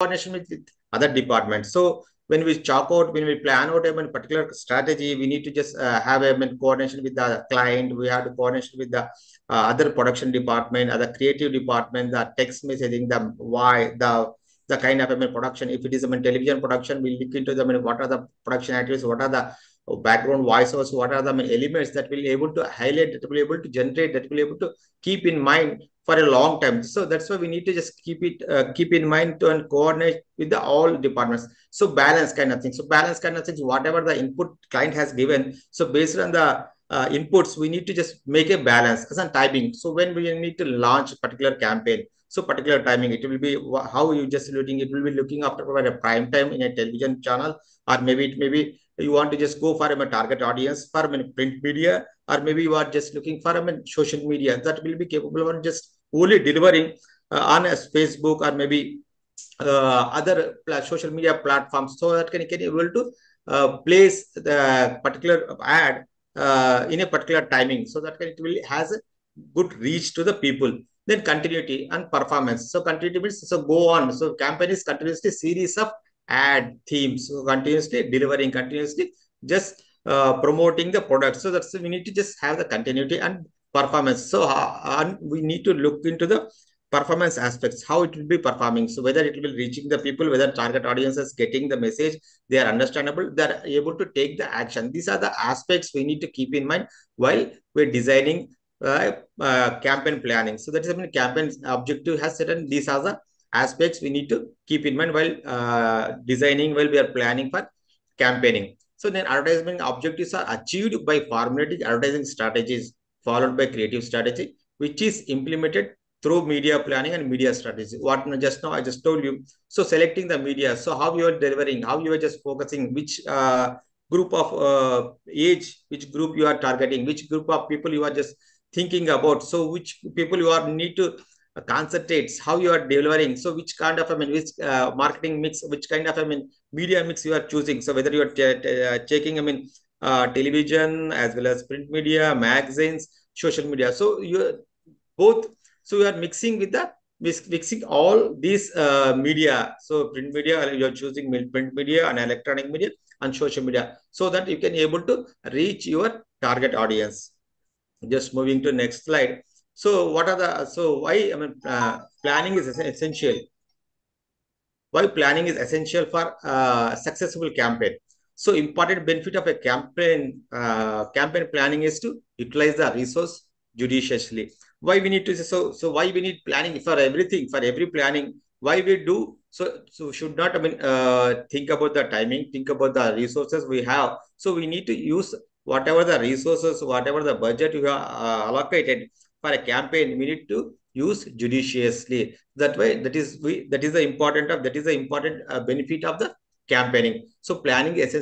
coordination with other departments. So when we when we plan out a particular strategy, we need to just have a coordination with the client. We have to coordination with the other production department, other creative department, the text messaging, the kind of production. If it is television production, we look into the what are the production activities, what are the background voices, what are the elements that will be able to highlight, that will be able to generate, that will be able to keep in mind for a long time. So that's why we need to just keep in mind to and coordinate with the all departments. So balance kind of thing. So balance kind of things, whatever the input client has given. So based on the inputs, we need to just make a balance as a timing. So when we need to launch a particular campaign, so particular timing, it will be how you just looking, it will be looking after a prime time in a television channel, or maybe you want to just go for a target audience for print media, or maybe you are just looking for social media that will be capable of just only delivering on a Facebook or maybe other social media platforms, so that can able to place the particular ad in a particular timing, so that it will has a good reach to the people. Then continuity and performance. So continuity means so go on. So campaign is continuously series of ad themes, so continuously delivering, continuously just promoting the product. So that's we need to just have the continuity and performance. So and we need to look into the performance aspects, how it will be performing. So whether it will be reaching the people, whether target audiences getting the message, they are understandable, they are able to take the action. These are the aspects we need to keep in mind while we're designing campaign planning. So that is campaign objective has certain, these are the aspects we need to keep in mind while designing, while we are planning for campaigning. So then advertisement objectives are achieved by formulating advertising strategies followed by creative strategy, which is implemented through media planning and media strategy. What just now I just told you. So selecting the media. So how you are delivering, how you are just focusing, which group of age, which group you are targeting, which group of people you are just thinking about. So which people you are need to concentrate, how you are delivering. So which kind of which marketing mix, which kind of media mix you are choosing. So whether you are checking television as well as print media, magazines, social media. So you both. So you are mixing with the mixing all these media. So print media, you are choosing print media and electronic media and social media, so that you can able to reach your target audience. Just moving to next slide. So what are the, so why planning is essential? Why planning is essential for successful campaign? So important benefit of a campaign planning is to utilize the resource judiciously. Why we need to, so why we need planning for everything, for every planning? Why we do so should not think about the timing, think about the resources we have. So we need to use whatever the resources, whatever the budget you have allocated for a campaign, we need to use judiciously. That way, that is the important benefit of the campaigning. So planning is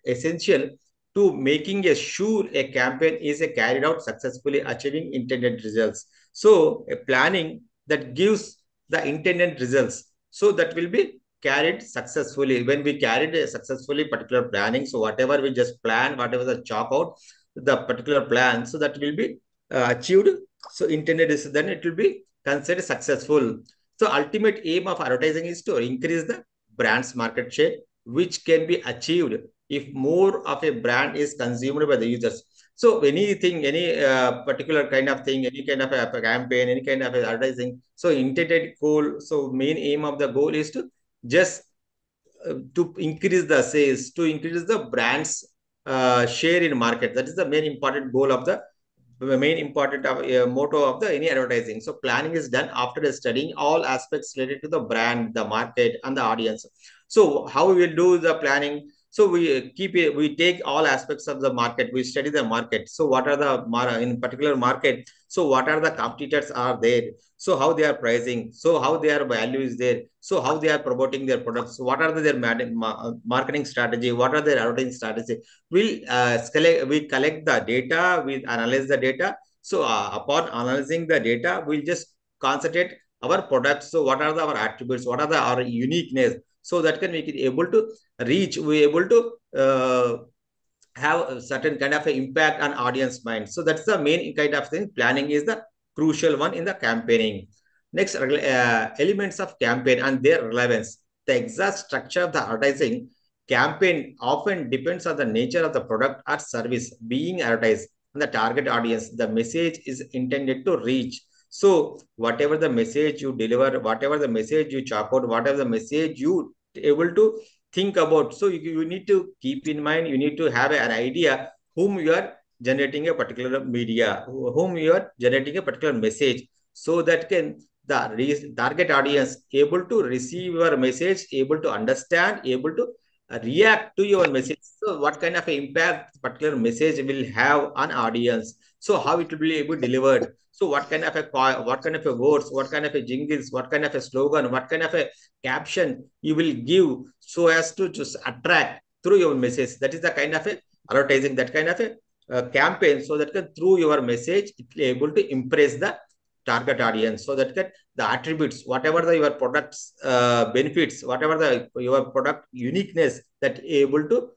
essential to making a sure a campaign is carried out successfully, achieving intended results. So a planning that gives the intended results, so that will be carried successfully. When we carried a successfully particular planning, so whatever we just plan, whatever the chalk out the particular plan, so that will be achieved. So intended is, then it will be considered successful. So ultimate aim of advertising is to increase the brand's market share, which can be achieved if more of a brand is consumed by the users. So anything, any particular kind of thing, any kind of a campaign, any kind of advertising. So intended goal, so main aim of the goal is to just to increase the sales, to increase the brand's share in market. That is the main important goal of the main important motto of the any advertising. So planning is done after studying all aspects related to the brand, the market, and the audience. So how we will do the planning? So we take all aspects of the market, we study the market. So what are the in particular market, so what are the competitors are there, so how they are pricing, so how their value is there, so how they are promoting their products, what are their marketing strategy, what are their advertising strategy. We collect the data, we analyze the data. So upon analyzing the data, we'll just concentrate our products. So what are our attributes, what are our uniqueness, so that can make it able to reach, we able to have a certain kind of impact on audience mind. So that's the main kind of thing. Planning is the crucial one in the campaigning. Next, elements of campaign and their relevance. the exact structure of the advertising campaign often depends on the nature of the product or service being advertised and the target audience the message is intended to reach. So whatever the message you deliver, whatever the message you chalk out, whatever the message you able to think about, so you need to keep in mind, you need to have an idea whom you are generating a particular media, whom you are generating a particular message, so that can the target audience able to receive your message, able to understand, able to react to your message. So what kind of impact particular message will have on audience? So how it will be able delivered? So what kind of a words, what kind of a jingles, what kind of a slogan, what kind of a caption you will give so as to just attract through your message. That is the kind of a advertising, that kind of a campaign, so that can through your message it will able to impress the target audience, so that can the attributes, whatever the your products benefits, whatever the your product uniqueness that able to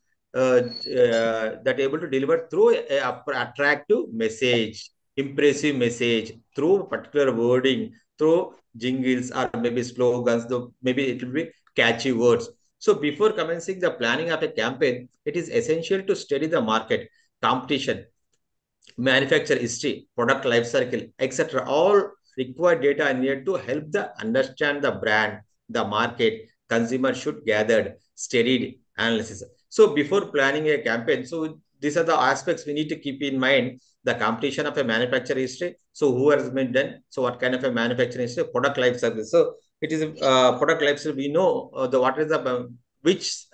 deliver through a attractive message, impressive message through particular wording, through jingles or maybe slogans, though maybe it will be catchy words. So before commencing the planning of a campaign, it is essential to study the market, competition, manufacture history, product life cycle, etc. All required data are needed to help the understand the brand, the market. Consumer should gather studied analysis. So before planning a campaign, so these are the aspects we need to keep in mind. The competition of a manufacturer history. So who has been done? So what kind of a manufacturing history? Product life cycle. So it is a product life cycle. We know the what is the which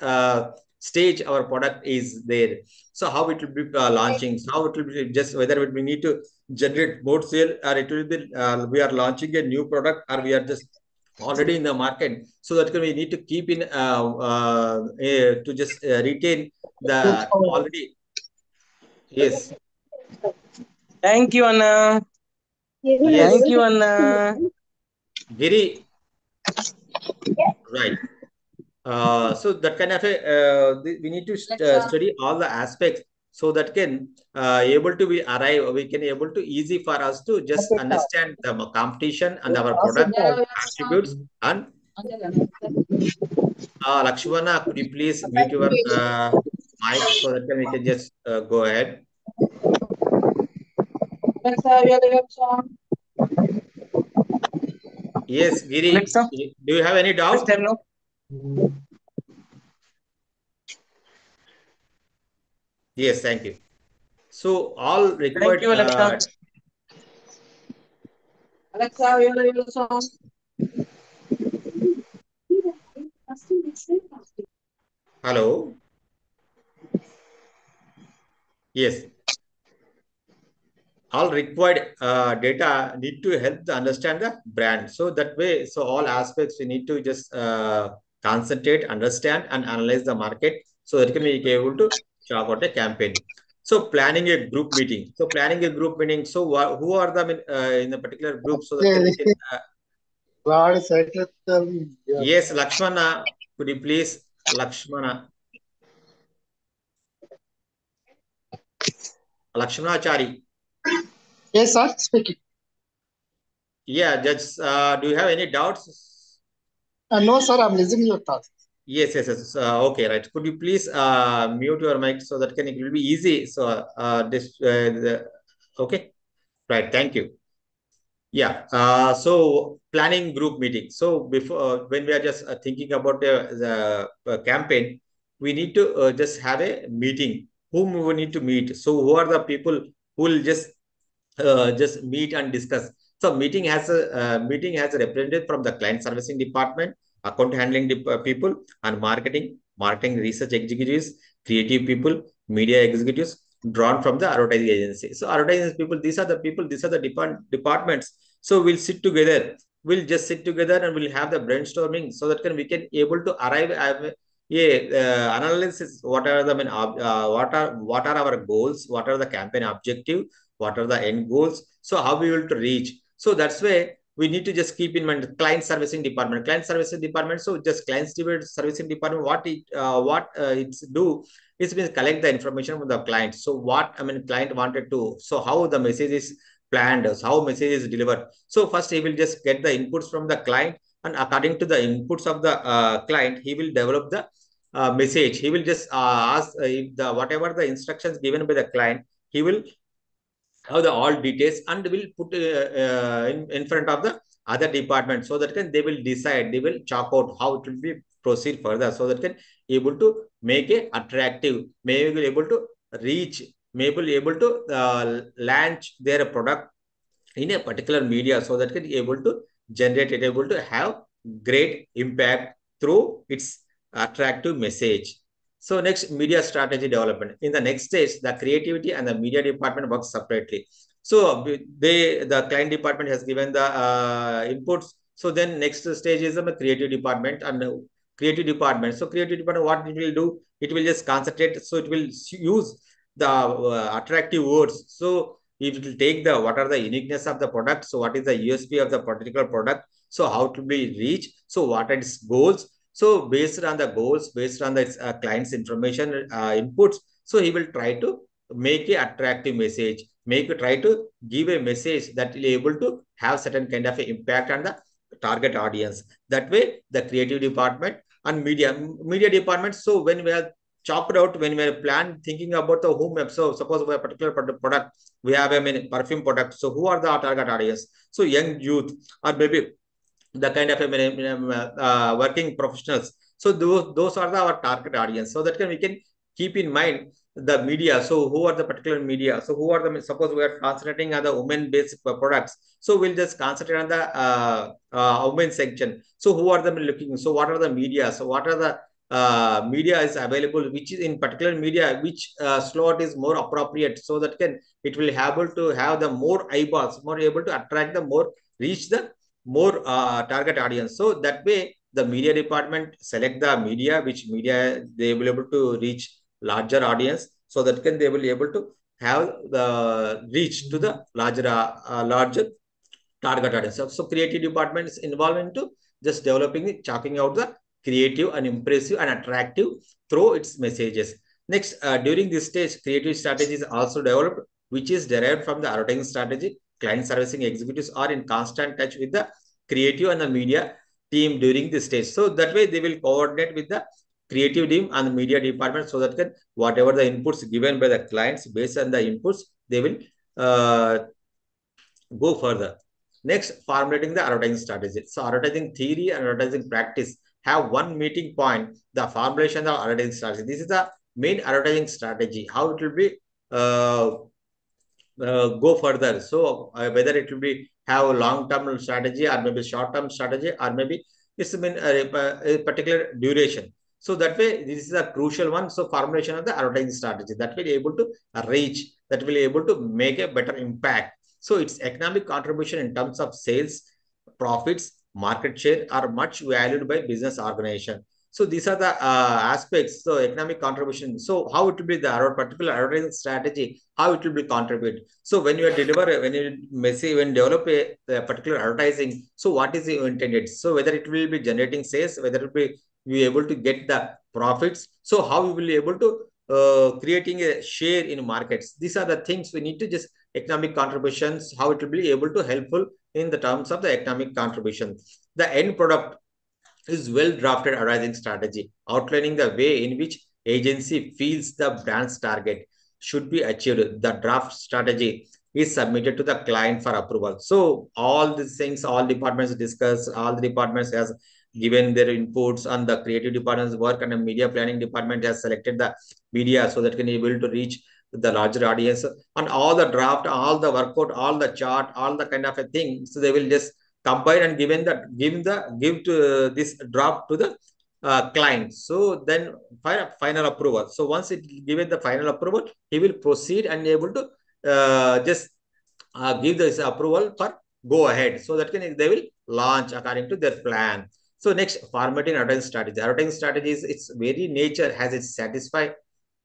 stage our product is there. So how it will be launching, so how it will be just whether we need to generate more sale, or it will be we are launching a new product, or we are just already in the market. So that we need to keep in to just retain the already. Yes, Thank you, Anna. yes, Thank you, Anna. very right. So that kind of a we need to study all the aspects, so that can able to be arrive, we can able to easy for us to just understand the competition and our product attributes. And Lakshmana, could you please mute your mic so that we can just go ahead? Yes, Giri, Alexa, do you have any press doubt? tab now. Yes, thank you. So all Thank required. you, Alexa. Alexa, your song. Hello. Yes. All required data need to help to understand the brand. So that way, so all aspects we need to just concentrate, understand, and analyze the market, so that can be able to chalk out a campaign. So planning a group meeting. So planning a group meeting. So who are them in a particular group, so that can we can. Yes, Lakshmana, could you please, Lakshmana, Lakshmanachari. Yes, sir. Speaking. Yeah, just do you have any doubts? No, sir. I'm listening your thoughts. Yes, yes, yes. Okay, right. Could you please mute your mic so that can it will be easy. So okay, right. Thank you. Yeah. So planning group meeting. So before when we are just thinking about the campaign, we need to just have a meeting. Whom we need to meet. So who are the people who will just meet and discuss. So meeting has a representative from the client servicing department, account handling people, and marketing research executives, creative people, media executives drawn from the advertising agency. So advertising people, these are the people, these are the departments. So we'll sit together. We'll just sit together and we'll have the brainstorming, so that we can able to arrive at analysis. What are the what are our goals? What are the campaign objective? What are the end goals? So how we will to reach? So that's why we need to just keep in mind client servicing department. Client servicing department. So just client servicing department. What it's do? It's been collect the information from the client. So what client wanted to. So how the message is planned, how message is delivered. So first he will just get the inputs from the client. and according to the inputs of the client, he will develop the message. He will just ask if the whatever the instructions given by the client, he will have the all details and will put in front of the other department, so that can they will decide, they will chalk out how it will be proceed further, so that can able to make it attractive, may be able to reach, may be able to launch their product in a particular media, so that can be able to generate it, able to have great impact through its attractive message. So next, media strategy development. In the next stage, the creativity and the media department work separately. So the client department has given the inputs. So then next stage is the creative department and creative department. So creative department, what it will do? It will just concentrate. So it will use the attractive words. So it will take the what are the uniqueness of the product. So what is the USP of the particular product? So how to be reached? So what are its goals? So based on the goals, based on the client's information inputs, so he will try to make a attractive message, try to give a message that will be able to have certain kind of impact on the target audience. That way, the creative department and media department. So when we are chopped out, when we are plan thinking about the home web, so suppose we have a particular product, we have perfume product. So who are the target audience? So young youth, or maybe the kind of working professionals. So those are our target audience. So that we can keep in mind the media. So who are the particular media? So who are the, suppose we are concentrating on the women-based products. So we'll just concentrate on the women section. So who are them looking? So what are the media? So what are the media is available, which is in particular media, which slot is more appropriate, so that it will able to have the more eyeballs, more able to attract the more, reach the more target audience. So that way, the media department select the media, which media they will be able to reach larger audience, so that they will be able to have the reach to the larger target audience. So creative department is involved into just developing, chalking out the creative and impressive and attractive through its messages. Next, during this stage, creative strategy is also developed, which is derived from the advertising strategy. Client servicing executives are in constant touch with the creative and the media team during this stage. So that way they will coordinate with the creative team and the media department, so that whatever the inputs given by the clients, based on the inputs, they will go further. Next, formulating the advertising strategy. So advertising theory and advertising practice have one meeting point, the formulation of advertising strategy. This is the main advertising strategy, how it will be go further. So whether it will be have a long-term strategy, or maybe short-term strategy, or maybe it's a particular duration. So that way, this is a crucial one. So formulation of the advertising strategy that will be able to reach, that will be able to make a better impact. So its economic contribution in terms of sales, profits, market share are much valued by business organization. So these are the aspects. So economic contribution. So how it will be the particular advertising strategy, how it will be contribute. So when you deliver, when develop a particular advertising, so what is the intended? So whether it will be generating sales, whether it will be able to get the profits. So how you will be able to creating a share in markets. These are the things we need to just economic contributions, how it will be able to helpful in the terms of the economic contribution. The end product is well-drafted advertising strategy, outlining the way in which agency feels the brand's target should be achieved. The draft strategy is submitted to the client for approval. So all these things, all departments discuss, all the departments has given their inputs on the creative department's work, and the media planning department has selected the media, so that can be able to reach the larger audience, and all the draft, all the workout, all the chart, all the kind of a thing. So they will just combine and give to this draft to the client. So then final approval. So once it given the final approval, he will proceed and able to just give this approval for go ahead. So that they will launch according to their plan. So next, formatting advertising strategy. Advertising strategy is its very nature has it satisfy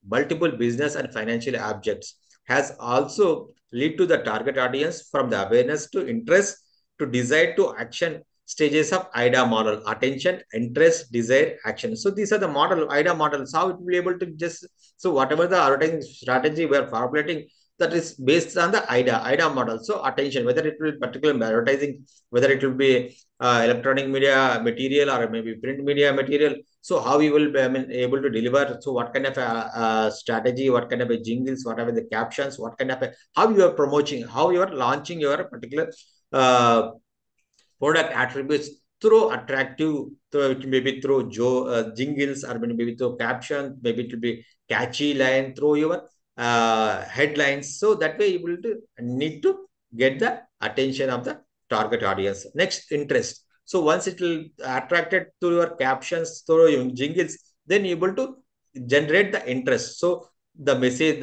multiple business and financial objects, has also lead to the target audience from the awareness to interest to desire to action stages of IDA model: attention, interest, desire, action. So these are the model IDA models. How it will be able to just, so whatever the advertising strategy we are formulating, that is based on the IDA model. So attention, whether it will be particular advertising, whether it will be electronic media material or maybe print media material. So how we will be able to deliver. So what kind of a strategy, what kind of a jingles, what are the captions, what kind of how you are promoting, how you are launching your particular uh, product attributes through attractive, through maybe through jingles or maybe through caption, maybe it will be catchy line through your headlines. So that way you will need to get the attention of the target audience. Next, interest. So once it will attracted to your captions through your jingles, then you able to generate the interest. So the message,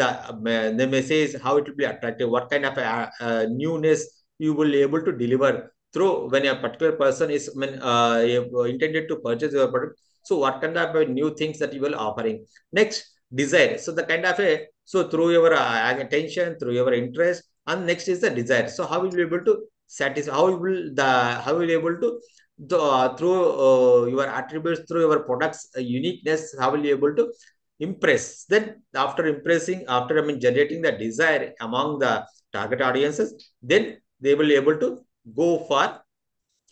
how it will be attractive, what kind of newness you will be able to deliver through when a particular person is intended to purchase your product. So what kind of new things that you will offering. Next, desire. So the kind of a, so through your attention, through your interest, and next is the desire. So how will you be able to satisfy, how will you able to through your attributes, through your products uniqueness, how will you able to impress. Then after impressing, after generating the desire among the target audiences, then they will be able to go for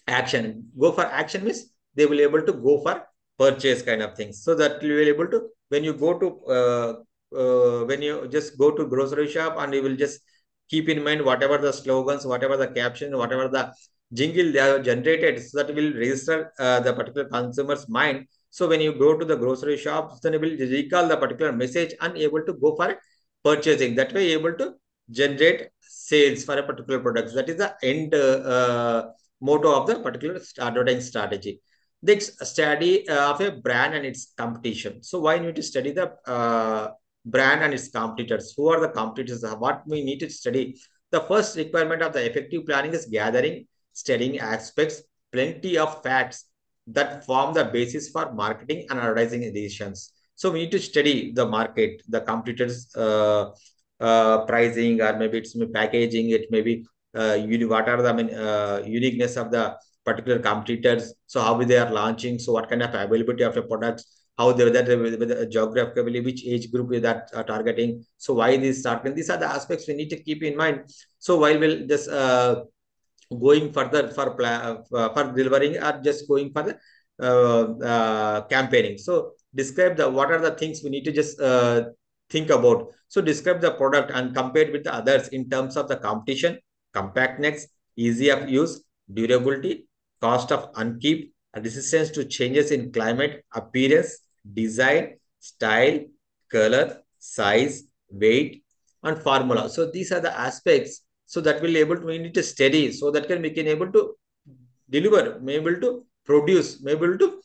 action. Go for action means they will be able to go for purchase kind of things. So that you will be able to, when you go to when you just go to grocery shop, and you will just keep in mind whatever the slogans, whatever the caption, whatever the jingle they have generated, so that will register the particular consumer's mind. So when you go to the grocery shop, then you will recall the particular message and able to go for purchasing. That way, able to generate sales for a particular product. That is the end motto of the particular advertising strategy. Next, study of a brand and its competition. So why need to study the brand and its competitors? Who are the competitors? What we need to study? The first requirement of the effective planning is gathering, studying aspects, plenty of facts that form the basis for marketing and advertising decisions. So we need to study the market, the competitors' pricing, or maybe it's packaging, it may be what are the uniqueness of the particular competitors. So how they are launching, so what kind of availability of the products, how they that with geographically, which age group is that targeting. So why this targeting, these are the aspects we need to keep in mind. So while we'll just going further for delivering, or just going for the campaigning. So describe the what are the things we need to just think about. So describe the product and compare it with the others in terms of the competition, compactness, easy of use, durability, cost of upkeep, resistance to changes in climate, appearance, design, style, color, size, weight, and formula. So these are the aspects. So that will able to, we need to study, so that we can able to deliver, be able to produce, be able to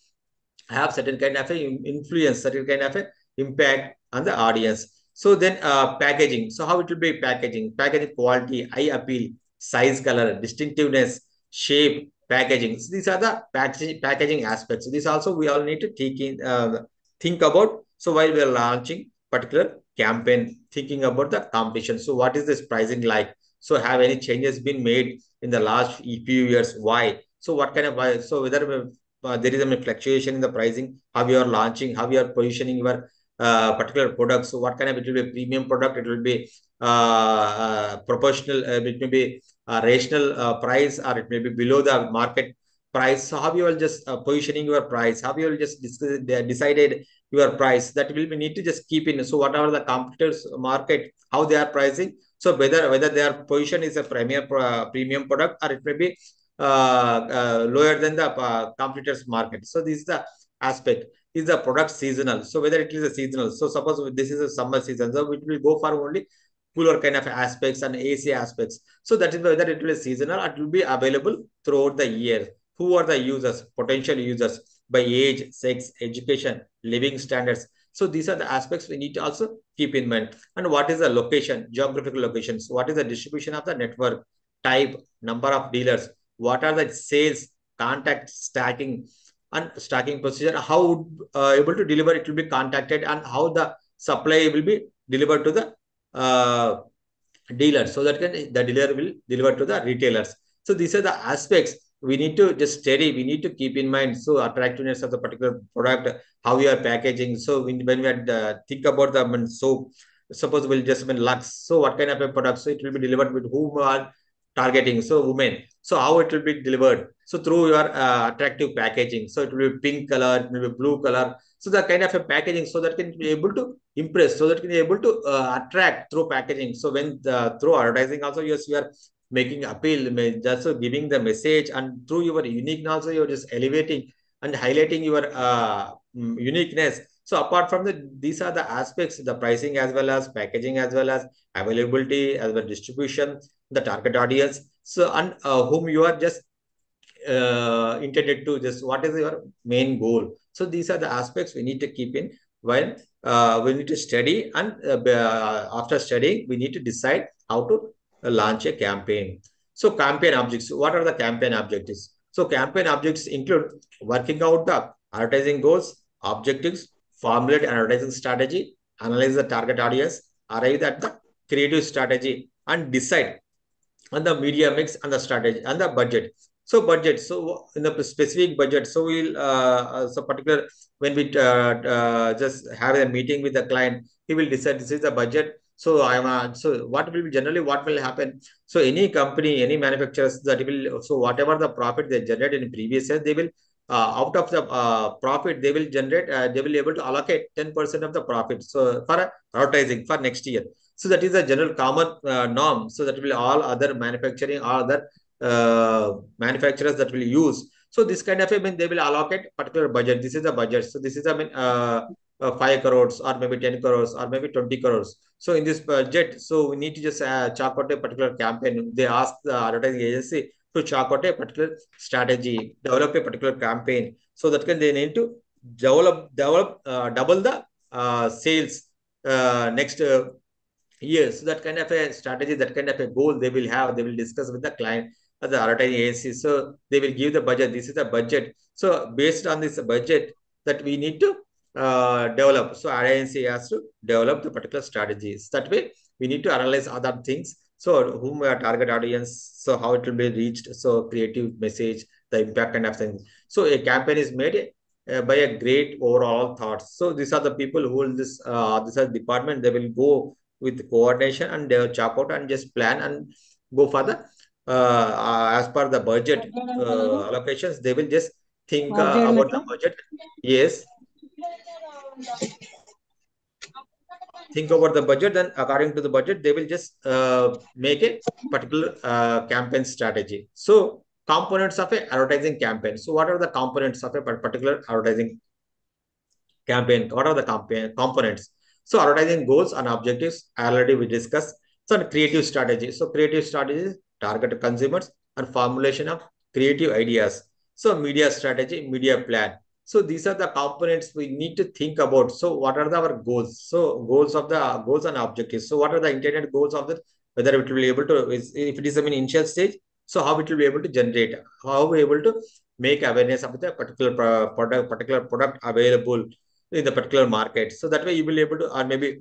have certain kind of a influence, certain kind of a impact on the audience. So then packaging. So how it will be packaging? Packaging quality, eye appeal, size, color, distinctiveness, shape, packaging. So these are the packaging aspects. So this also we all need to think about. So while we are launching particular campaign, thinking about the competition. So what is this pricing like? So have any changes been made in the last few years? Why? So what kind of why? So whether there is a fluctuation in the pricing, how you are launching, how you are positioning your particular product. So what kind of, it will be a premium product, it will be proportional, it may be rational price, or it may be below the market price. So how you will just positioning your price, how you will just decided your price, that will be need to just keep in. So whatever the competitors market, how they are pricing. So whether their position is a premium product, or it may be lower than the competitors market. So this is the aspect. Is the product seasonal? So whether it is a seasonal, so suppose this is a summer season, so it will go for only cooler kind of aspects and AC aspects. So that is whether it will be seasonal, or it will be available throughout the year. Who are the users, potential users, by age, sex, education, living standards. So these are the aspects we need to also keep in mind. And what is the location, geographical locations? What is the distribution of the network, type, number of dealers? What are the sales, contact, stacking, and stacking procedure? How able to deliver it will be contacted, and how the supply will be delivered to the dealer, so that the dealer will deliver to the retailers. So these are the aspects we need to just study, we need to keep in mind. So attractiveness of the particular product, how we are packaging. So when we think about the soap, suppose we'll just mean Lux. So what kind of a product? So it will be delivered with whom are targeting. So women. So how it will be delivered? So through your attractive packaging. So it will be pink color, it will be blue color. So the kind of a packaging, so that can be able to impress, so that can be able to attract through packaging. So when through advertising also, yes, you are making appeal, just giving the message, and through your uniqueness also, you're just elevating and highlighting your uniqueness. So apart from these are the aspects, the pricing as well as packaging as well as availability as well as distribution, the target audience. So and whom you are just intended to, just what is your main goal. So these are the aspects we need to keep in while we need to study, and after studying we need to decide how to launch a campaign. So campaign objects, what are the campaign objectives? So campaign objects include working out the advertising goals, objectives, formulate an advertising strategy, analyze the target audience, arrive at the creative strategy, and decide and the media mix and the strategy and the budget. So budget, so in the specific budget, so we'll so particular when we just have a meeting with the client, he will decide this is the budget. So I'm so what will be generally what will happen? So any company, any manufacturers that will, so whatever the profit they generate in previous year, they will out of the profit they will generate, they will able to allocate 10% of the profit so for advertising for next year. So that is a general common norm. So that will all other manufacturing, all other manufacturers that will use. So this kind of, I mean, they will allocate particular budget. This is the budget. So this is, I mean, 5 crores or maybe 10 crores or maybe 20 crores. So in this budget, so we need to just chalk out a particular campaign. They ask the advertising agency to chalk out a particular strategy, develop a particular campaign. So that can they need to develop double the sales next yes, so that kind of a strategy, that kind of a goal they will have, they will discuss with the client or the advertising agency. So they will give the budget. This is the budget. So based on this budget that we need to develop. So our agency has to develop the particular strategies. That way we need to analyze other things. So whom our target audience, so how it will be reached, so creative message, the impact kind of thing. So a campaign is made by a great overall thoughts. So these are the people who will this is department, they will go with coordination and they will chalk out and just plan and go for the as per the budget allocations. They will just think about the budget. Yes, think about the budget. Then according to the budget, they will just make a particular campaign strategy. So components of a advertising campaign. So what are the components of a particular advertising campaign? What are the campaign components? So advertising goals and objectives already we discussed. So creative strategy. So creative strategy, target consumers and formulation of creative ideas. So media strategy, media plan. So these are the components we need to think about. So what are our goals? So goals of the goals and objectives. So what are the intended goals of the, whether it will be able to, if it is an initial stage, so how it will be able to generate, how we able to make awareness of the particular product available in the particular market. So that way you will be able to, or maybe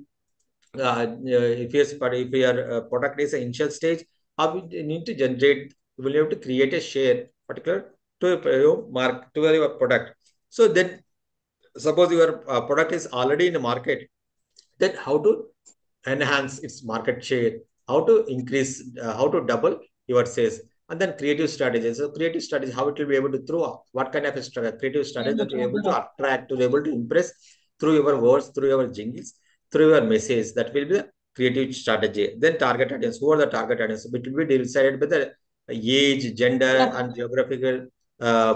if your product is an initial stage, how we need to generate, you will be able to create a share particular to your mark to your product. So then suppose your product is already in the market, then how to enhance its market share, how to increase, how to double your sales, and then creative strategies. So creative strategy, how it will be able to throw, what kind of a creative strategy that you're able to attract, to be able to impress through your words, through your jingles, through your message. That will be the creative strategy. Then target audience. Who are the target audience? It will be decided by the age, gender, and geographical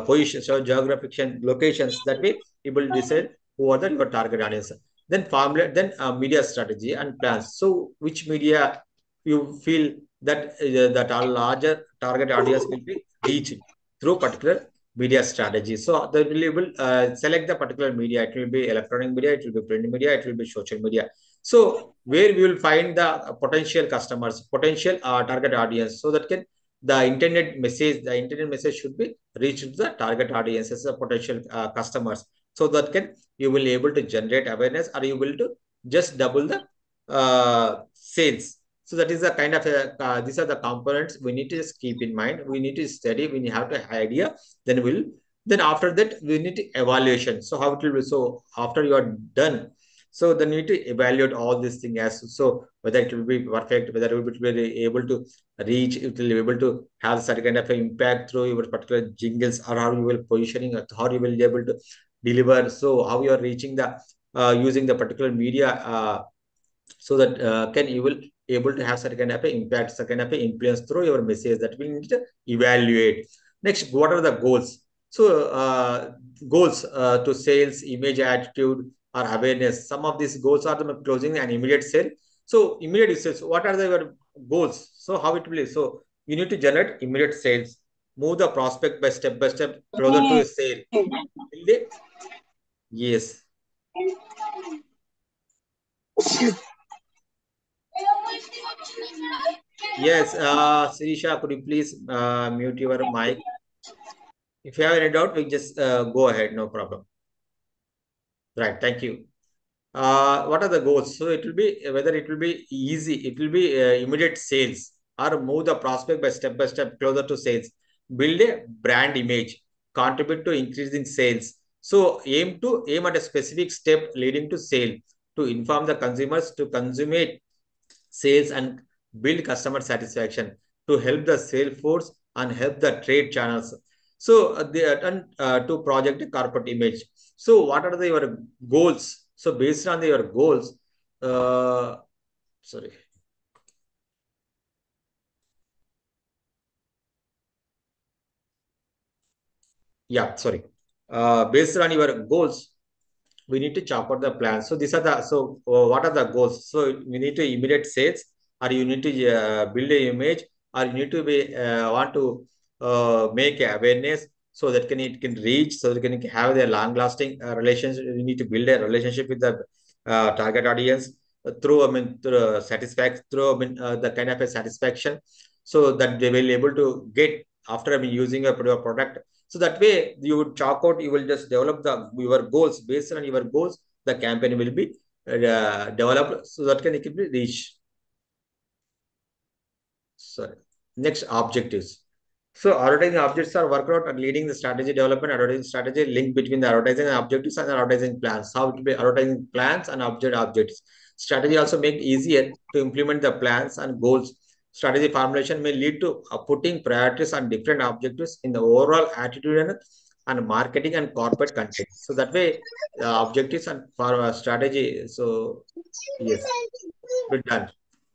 position. So geographical locations. That way, you will decide who are the your target audience. Then formulate, then media strategy and plans. So which media you feel that our larger target audience will be reached through particular media strategy. So they will select the particular media. It will be electronic media, it will be print media, it will be social media. So where we will find the potential customers, potential target audience, so that can the intended message should be reached to the target audiences, the potential customers. So that can you will able to generate awareness, or you will to just double the sales. So that is the kind of these are the components we need to just keep in mind. We need to study. We have to idea. Then we'll then after that we need to evaluation. So how it will be. So after you are done, So they need to evaluate all these things as so whether it will be perfect, whether it will be able to reach, it will be able to have certain kind of impact through your particular jingles, or how you will positioning, or how you will be able to deliver. So how you are reaching the using the particular media so that can you will able to have certain kind of impact, certain kind of influence through your message that we need to evaluate. Next, what are the goals? So goals to sales, image, attitude, or awareness. Some of these goals are the closing and immediate sale. So immediate sales, what are your goals? So how it will be? So you need to generate immediate sales, move the prospect by step closer to a sale. Will they? Yes. Yes, Sirisha, could you please mute your mic? If you have any doubt, we just go ahead, no problem. Right, thank you. What are the goals? So it will be whether it will be easy, it will be immediate sales, or move the prospect by step closer to sales, build a brand image, contribute to increasing sales. So aim at a specific step leading to sale, to inform the consumers to consummate sales and build customer satisfaction, to help the sales force and help the trade channels. So they attend to project a corporate image. So what are your goals? So based on your goals, uh, sorry, yeah, sorry. Based on your goals, we need to chalk out the plan. So these are the what are the goals? So we need to immediate sales, or you need to build a image, or you need to be want to make awareness so that can it can reach, so that can have a long lasting relationship. You need to build a relationship with the target audience through through satisfaction, through the kind of a satisfaction, so that they will able to get after using a product. So that way you would chalk out, you will just develop your goals. Based on your goals, the campaign will be developed, so that can it can be reached. Sorry. Next, objectives. So advertising objectives are worked out and leading the strategy development, advertising strategy, link between the advertising and objectives and the advertising plans. How it will be advertising plans and objectives. Strategy also make easier to implement the plans and goals. Strategy formulation may lead to putting priorities on different objectives in the overall attitude and marketing and corporate content. So that way, objectives and for strategy. So yes, be done.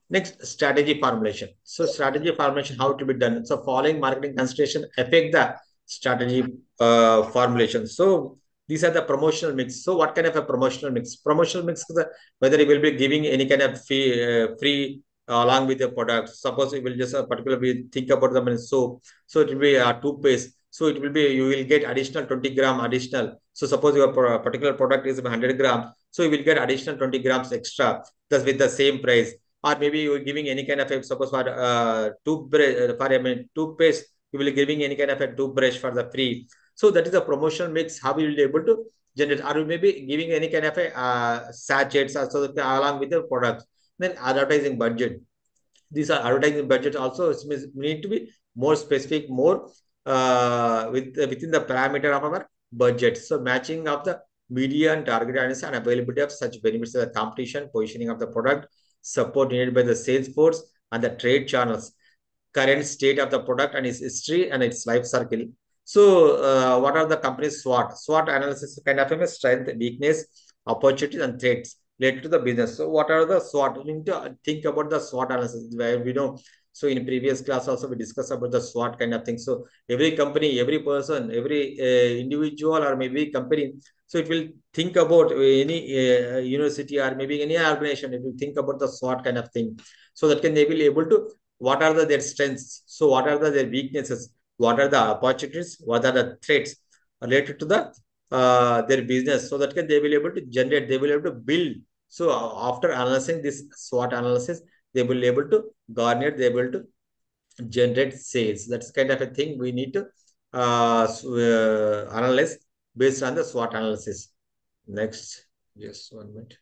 Next, strategy formulation. So strategy formulation, how it will be done. So following marketing consideration affect the strategy formulation. So these are the promotional mix. So what kind of a promotional mix? Promotional mix is whether it will be giving any kind of free along with the product. Suppose it will just particularly think about the soap. So it will be a toothpaste. So it will be, you will get additional 20 gram additional. So suppose your particular product is 100 grams. So you will get additional 20 grams extra. Thus with the same price. Or maybe you're giving any kind of a, suppose for toothbrush, toothpaste, you will be giving any kind of a toothbrush for the free. So that is the promotional mix, how you will be able to generate, or maybe giving any kind of a sachets, so that along with the products. Then advertising budget. These are advertising budget also need to be more specific, more within the parameter of our budget. So matching of the media and target audience and availability of such benefits as the competition, positioning of the product, support needed by the sales force and the trade channels, current state of the product and its history and its life cycle. So, what are the company's SWOT? SWOT analysis kind of a strength, weakness, opportunities, and threats related to the business. So, what are the SWOT? We need to think about the SWOT analysis. Where we know. So, in previous class also we discussed about the SWOT kind of thing. So, every company, every person, every individual, or maybe company. So, it will think about any university or maybe any organization. It will think about the SWOT kind of thing. So that can they will able to, what are their strengths, so what are their weaknesses, what are the opportunities, what are the threats related to the their business, so that can they will able to generate, they will able to build. So after analyzing this SWOT analysis, they will able to garner, they will to generate sales. That's kind of a thing we need to analyze based on the SWOT analysis. Next, yes, 1 minute.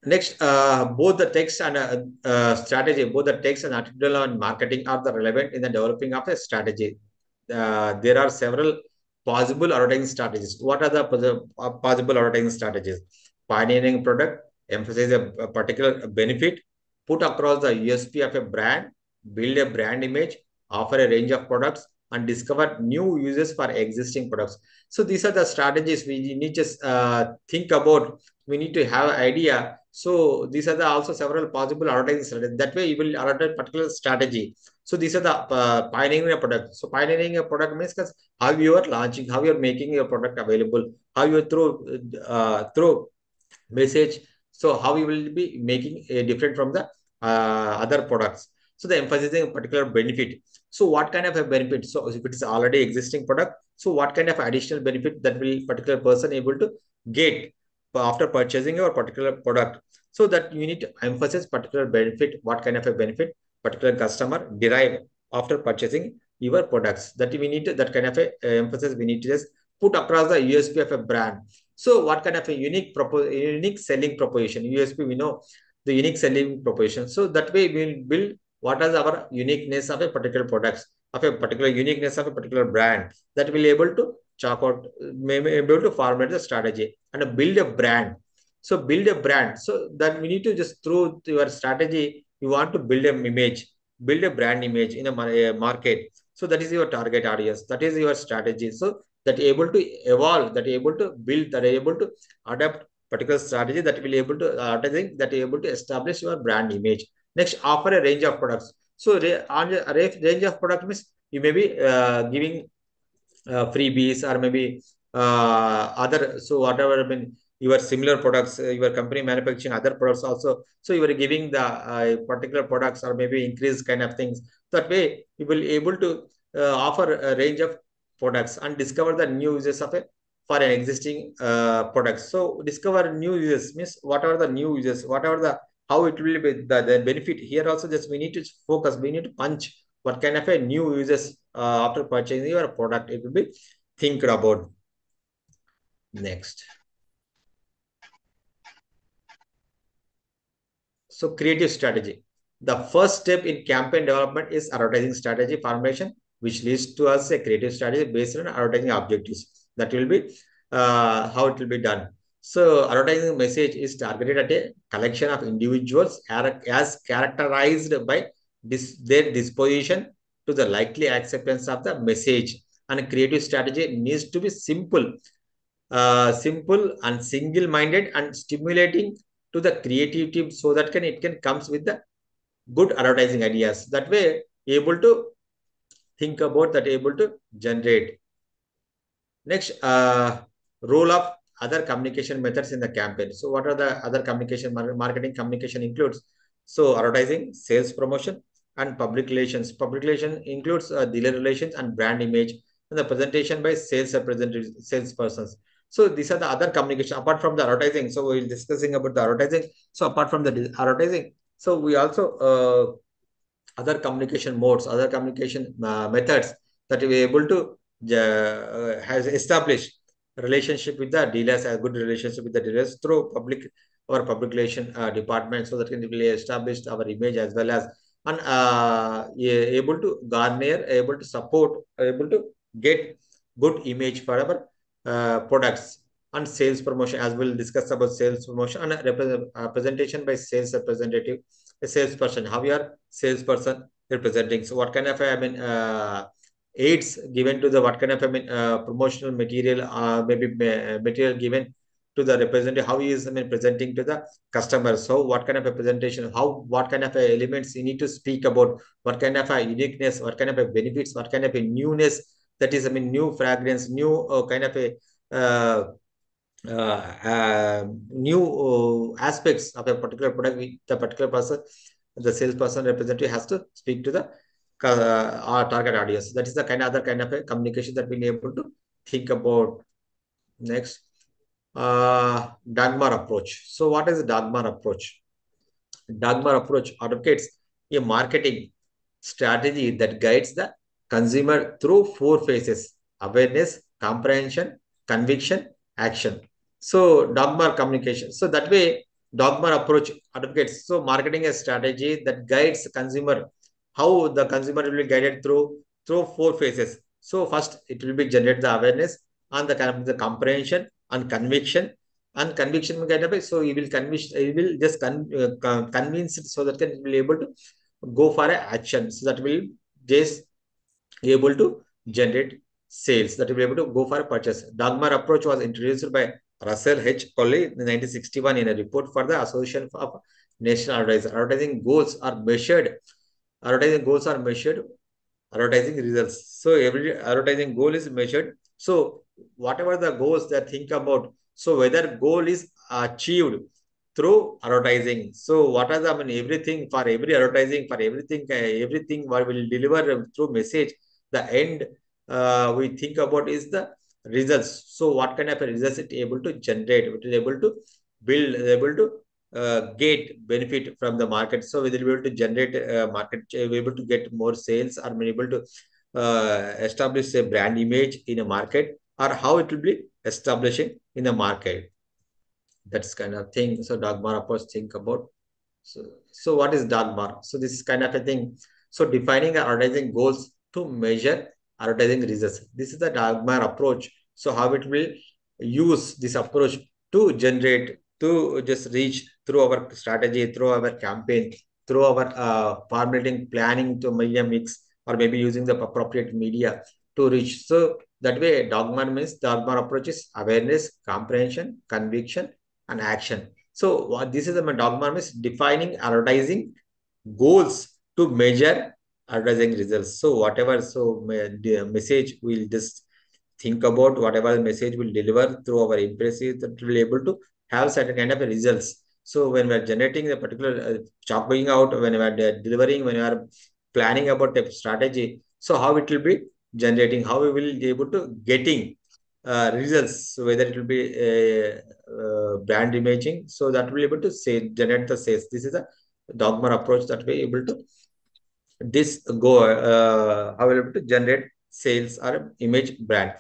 Next, both the text and strategy, both the text and article and marketing are the relevant in the developing of a strategy. There are several possible advertising strategies. What are the possible advertising strategies? Pioneering product, emphasize a particular benefit, put across the USP of a brand, build a brand image, offer a range of products, and discover new uses for existing products. So these are the strategies we need to think about. We need to have an idea. So these are the also several possible advertising strategies. That way you will advertise particular strategy. So these are the pioneering a product. So pioneering a product means how you are launching, how you are making your product available, how you are through message. So how you will be making a different from the other products. So the emphasizing a particular benefit. So what kind of a benefit? So if it is already existing product, so what kind of additional benefit that will particular person able to get after purchasing your particular product? So that you need to emphasize particular benefit. What kind of a benefit particular customer derive after purchasing your products? That we need to, that kind of a emphasis we need to just put across the USP of a brand. So what kind of a unique selling proposition? USP, we know the unique selling proposition. So that way we will build what is our uniqueness of a particular products, of a particular uniqueness of a particular brand, that will able to chalk out, maybe able to formulate the strategy and build a brand. So build a brand. So that we need to just through your strategy, you want to build an image, build a brand image in a market. So that is your target audience. That is your strategy. So that able to evolve, that able to build, that able to adapt particular strategy, that will able to that able to establish your brand image. Next, offer a range of products. So on a range of product means you may be giving freebies or maybe other. So whatever, I mean, your similar products, your company manufacturing other products also. So you are giving the particular products or maybe increase kind of things. That way you will able to offer a range of products and discover the new uses of it for an existing products. So discover new uses means what are the new uses, whatever the how it will be the benefit here also. Just we need to focus, we need to punch what kind of a new uses after purchasing your product it will be think about. Next, so creative strategy. The first step in campaign development is advertising strategy formulation, which leads to us a creative strategy based on advertising objectives. That will be how it will be done. So advertising message is targeted at a collection of individuals as characterized by their disposition to the likely acceptance of the message. And creative strategy needs to be simple and single-minded and stimulating to the creativity, so that it can comes with the good advertising ideas. That way, able to think about that, able to generate. Next, role of other communication methods in the campaign. So what are the other communication, marketing communication includes? So advertising, sales promotion, and public relations. Public relation includes dealer relations and brand image, and the presentation by sales representatives, salespersons. So these are the other communication apart from the advertising. So we're discussing about the advertising. So apart from the advertising, so we also other communication modes, other communication methods, that we are able to has established relationship with the dealers, a good relationship with the dealers through public relation department, so that can be established our image as well as and able to garner, able to support, able to get good image for our products. And sales promotion, as we'll discuss about sales promotion, and presentation by sales representative, a salesperson, how you are salesperson representing. So what kind of aids given to the, what kind of promotional material, maybe material given to the representative, how he is presenting to the customers. So what kind of a presentation, how, what kind of elements you need to speak about, what kind of a uniqueness, what kind of a benefits, what kind of a newness, that is new fragrance, new kind of a new aspects of a particular product. The particular person, the salesperson representative, has to speak to the our target audience. That is the other kind of a communication that we need able to think about. Next, Dagmar approach. So what is the Dagmar approach? Dagmar approach advocates a marketing strategy that guides the consumer through 4 phases: awareness, comprehension, conviction, action. So Dagmar communication. So that way, Dagmar approach advocates. So marketing a strategy that guides consumer, how the consumer will be guided through 4 phases. So first, it will be generate the awareness. and the kind of the comprehension and conviction. And conviction kind of so he will convince, he will just convince it so that can be able to go for a action. So that will just able to generate sales, that will be able to go for a purchase. Dogma approach was introduced by Russell H. Colley in 1961 in a report for the Association of National Advertisers. Advertising goals are measured, advertising results. So every advertising goal is measured. So whatever the goals that think about, so whether goal is achieved through advertising. So what are the, I mean, everything for every advertising, for everything what will deliver through message, the end we think about is the results. So what kind of a results it able to generate, it is able to build, able to get benefit from the market. So we will be able to generate market, be able to get more sales, or be able to establish a brand image in a market, or how it will be establishing in the market. That's kind of thing. So dogma approach think about. So what is dogma? So this is kind of a thing. So defining advertising goals to measure advertising results. This is the dogma approach. So how it will use this approach to generate, to just reach through our strategy, through our campaign, through our formulating, planning to media mix, or maybe using the appropriate media to reach. So that way, dogma approach is awareness, comprehension, conviction, and action. So what this is a dogma is defining advertising goals to measure advertising results. So whatever, so the message will just think about, whatever the message will deliver through our impressions, that will be able to have certain kind of results. So when we are generating the particular chopping out, when we are delivering, when we are planning about the strategy, so how it will be generating, how we will be able to getting results. So whether it will be brand imaging, so that will be able to say generate the sales. This is a dogma approach that we able to this go how able to generate sales or image brand.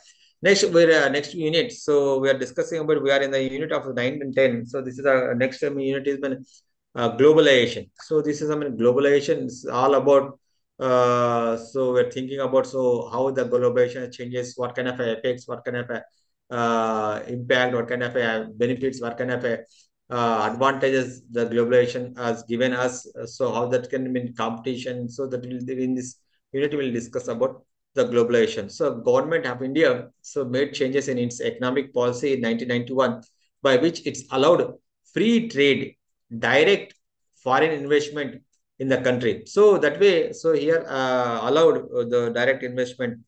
Next, we're next unit. So we are discussing about, we are in the unit of 9 and 10. So this is our next unit is been globalization. So this is, I mean, globalization is all about. So we're thinking about, so how the globalization changes, what kind of effects, what kind of impact, what kind of benefits, what kind of advantages the globalization has given us. So how that can mean competition. So that will, in this unit we will discuss about the globalization. So government of India so made changes in its economic policy in 1991, by which it's allowed free trade, direct foreign investment in the country. So that way, so here allowed the direct investment,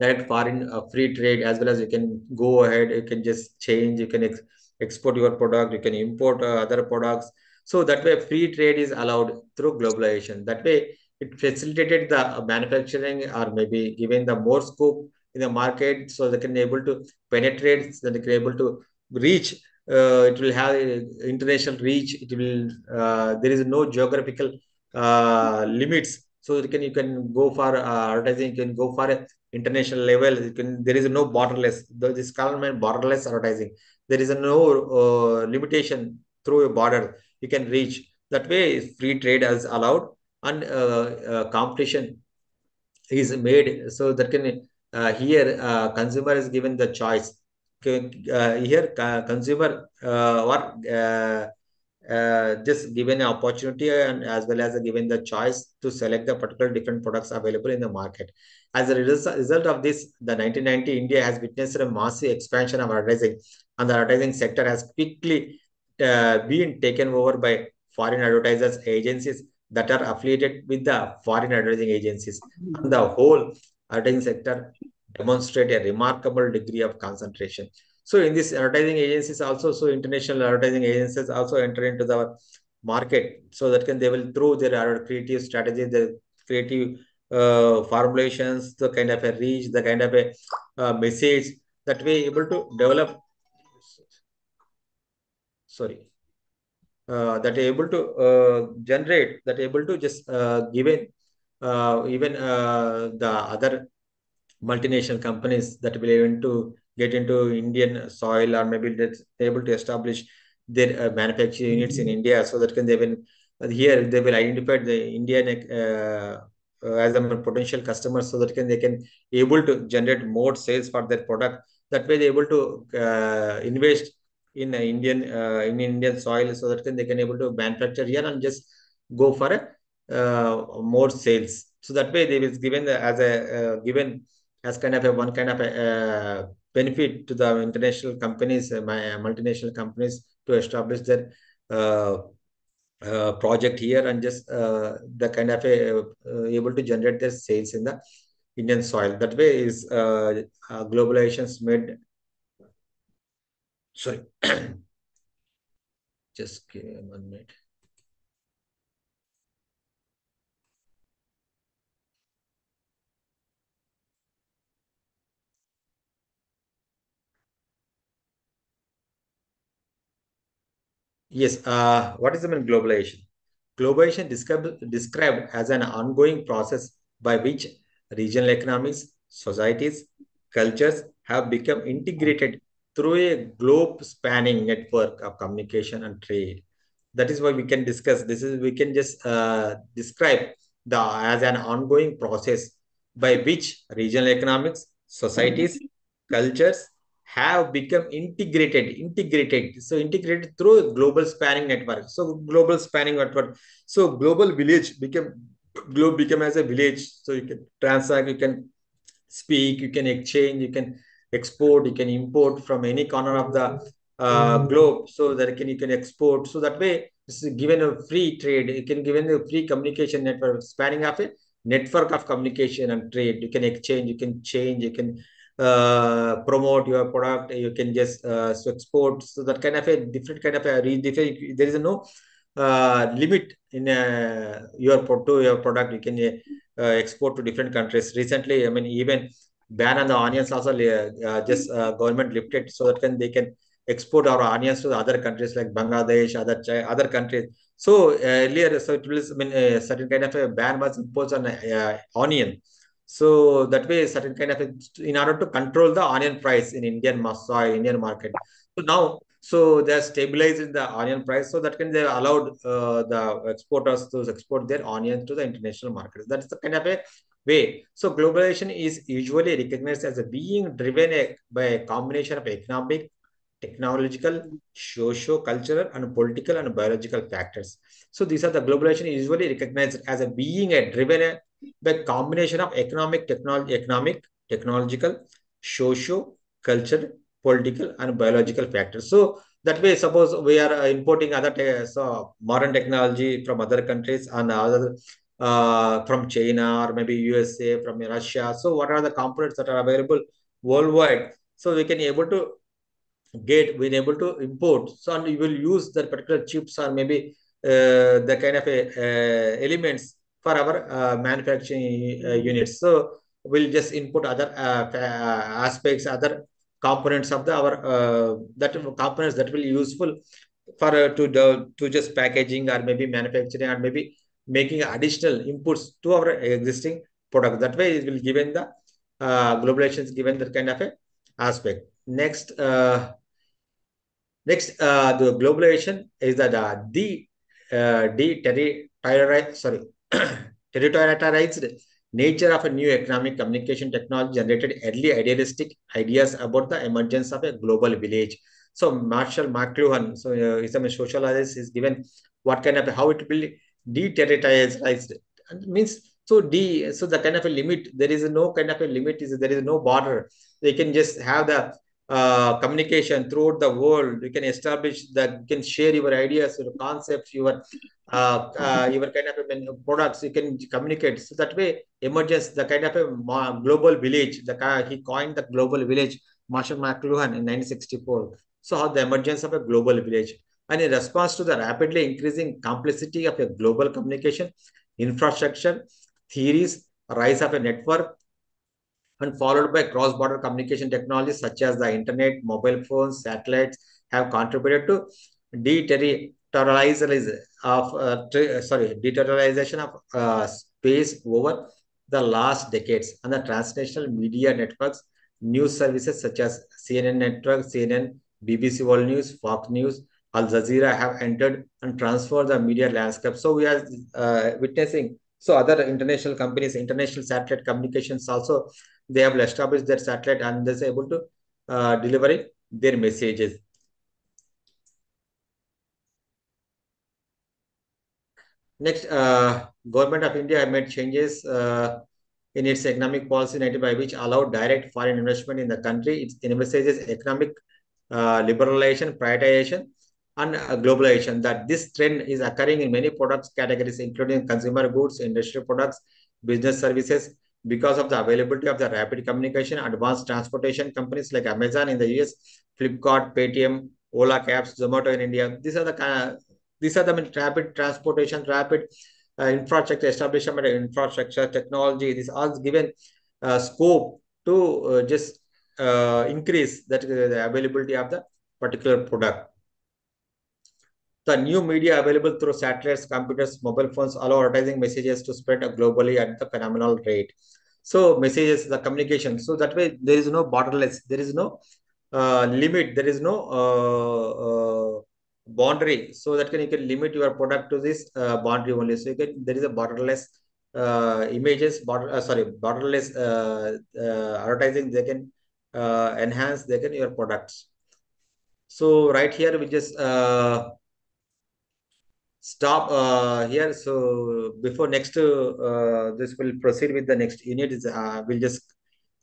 direct foreign free trade, as well as you can go ahead, you can just change, you can export your product, you can import other products. So that way free trade is allowed through globalization. That way it facilitated the manufacturing, or maybe giving the more scope in the market, so they can able to penetrate, so they can able to reach. It will have international reach. It will there is no geographical limits. So you can go for advertising, you can go for international level. You can, there is no borderless. This called borderless advertising. There is no limitation through a border you can reach. That way, free trade is allowed, and competition is made, so that can here consumer is given the choice. Here consumer or just given an opportunity, and as well as given the choice to select the particular different products available in the market. As a result of this, the 1990 India has witnessed a massive expansion of advertising, and the advertising sector has quickly been taken over by foreign advertisers agencies that are affiliated with the foreign advertising agencies. And the whole advertising sector demonstrate a remarkable degree of concentration. So in this advertising agencies also, so international advertising agencies also enter into the market, so that can they will through their creative strategy, the creative formulations, the kind of a reach, the kind of a message, that way able to develop. Sorry, that able to generate, that able to just given even the other multinational companies that will even to get into Indian soil, or maybe that's able to establish their manufacturing units in India, so that can they will here they will identify the Indian as a potential customers, so that they can able to generate more sales for their product. That way, they're able to invest in Indian soil, so that they can able to manufacture here and just go for a more sales. So that way, they will given as a given as kind of a one kind of a benefit to the international companies, multinational companies, to establish their uh, project here and just the kind of a able to generate their sales in the Indian soil. That way is globalizations made. Sorry, just give me 1 minute. Yes, what is the mean globalization? Globalization described as an ongoing process by which regional economies, societies, cultures have become integrated through a globe spanning network of communication and trade. That is why we can discuss this is we can just describe the as an ongoing process by which regional economics, societies, cultures have become integrated through a global spanning network. So global spanning network, so global village became globe become as a village. So you can transact, you can speak, you can exchange, you can export, you can import from any corner of the globe. So that you can export. So that way, this is given a free trade. You can given a free communication network spanning of a network of communication and trade. You can exchange, you can change, you can promote your product. You can just export. So that kind of a different kind of a there is no limit in your product. You can export to different countries. Recently, I mean, even ban on the onions also just government lifted, so that they can export our onions to the other countries like Bangladesh, other countries. So earlier, so it was, I mean, a certain kind of a ban was imposed on onion. So that way, certain kind of in order to control the onion price in Indian market. So now, so they are stabilizing the onion price, so that they allowed the exporters to export their onions to the international markets. That's the kind of a way. So globalization is usually recognized as a being driven by a combination of economic, technological, socio-cultural, and political and biological factors. So these are the globalization is usually recognized as a being driven by combination of economic, technological, socio, cultural, political, and biological factors. So that way, suppose we are importing so modern technology from other countries and other from China or maybe USA, from Russia. So what are the components that are available worldwide? So we can able to been able to import. So and you will use that particular chips or maybe the kind of elements for our manufacturing units. So we'll just input other aspects, other components of the our that components that will be useful for to just packaging or maybe manufacturing or maybe making additional inputs to our existing product. That way, it will given the globalization is given that kind of a aspect. The globalization is that territorialized nature of a new economic communication technology generated early idealistic ideas about the emergence of a global village. So Marshall McLuhan, so is a sociologist, is given what kind of how it will deterritorialized. And means so the kind of a limit, there is no kind of a limit, is there is no border. They can just have the communication throughout the world. You can establish that, you can share your ideas, your concepts, your kind of products. You can communicate. So that way emerges the kind of a global village. He coined the global village, Marshall McLuhan, in 1964. So how the emergence of a global village, and in response to the rapidly increasing complexity of a global communication infrastructure, theories, rise of a network, and followed by cross-border communication technologies such as the internet, mobile phones, satellites have contributed to deterritorialization deterritorialization of space over the last decades. And the transnational media networks, news services such as CNN network, CNN, BBC World News, Fox News, Al Jazeera have entered and transformed the media landscape. So we are witnessing So other international companies, international satellite communications also, they have established their satellite and they're able to deliver their messages. Next, Government of India made changes in its economic policy by which allowed direct foreign investment in the country. It emphasizes economic liberalization, privatization, and globalization. That this trend is occurring in many products categories, including consumer goods, industrial products, business services, because of the availability of the rapid communication, advanced transportation companies like Amazon in the US, Flipkart, Paytm, Ola Cabs, Zomato in India. These are the rapid transportation, rapid infrastructure establishment, infrastructure technology. This all given scope to just increase that the availability of the particular product. The new media available through satellites, computers, mobile phones allow advertising messages to spread globally at the phenomenal rate. So messages, the communication. So that way there is no borderless. There is no limit. There is no boundary. So that you can limit your product to this boundary only. So there is a borderless borderless advertising. They can enhance. They can your products. So right here we just stop here. So before next this will proceed with the next unit is we'll just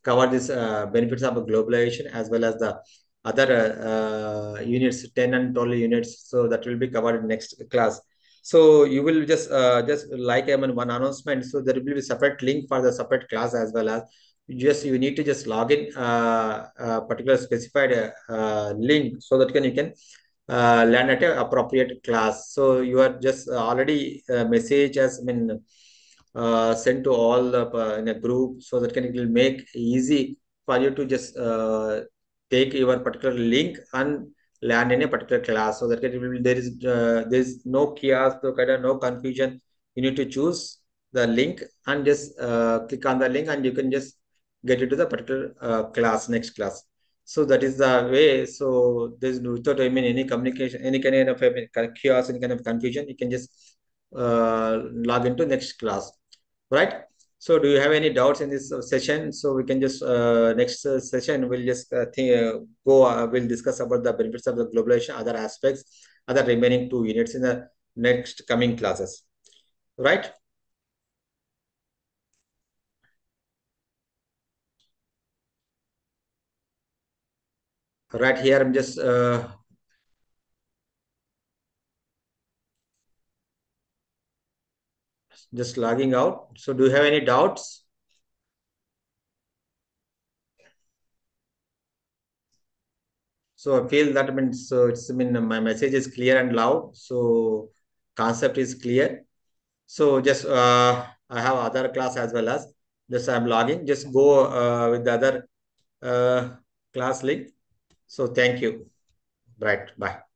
cover this benefits of globalization as well as the other units 10 and 12 units. So that will be covered in next class. So you will just like one announcement. So there will be a separate link for the separate class as well as you need to just log in a particular specified link so that you can land at an appropriate class. So you are just already message has been sent to all in a group, so that it will make easy for you to just take your particular link and land in a particular class. So that there is no chaos, no kind of no confusion. You need to choose the link and just click on the link, and you can just get into the particular class, next class. So that is the way. So there's no, without any communication, any kind of chaos, any kind of confusion, you can just log into next class, right? So do you have any doubts in this session? So we can just next session we'll just we'll discuss about the benefits of the globalization, other aspects, other remaining 2 units in the next coming classes, right? Right here I'm just logging out. So do you have any doubts? So I feel that means so my message is clear and loud. So concept is clear. So just I have other class as well as just I'm logging. Just go with the other class link. So thank you. Right. Bye.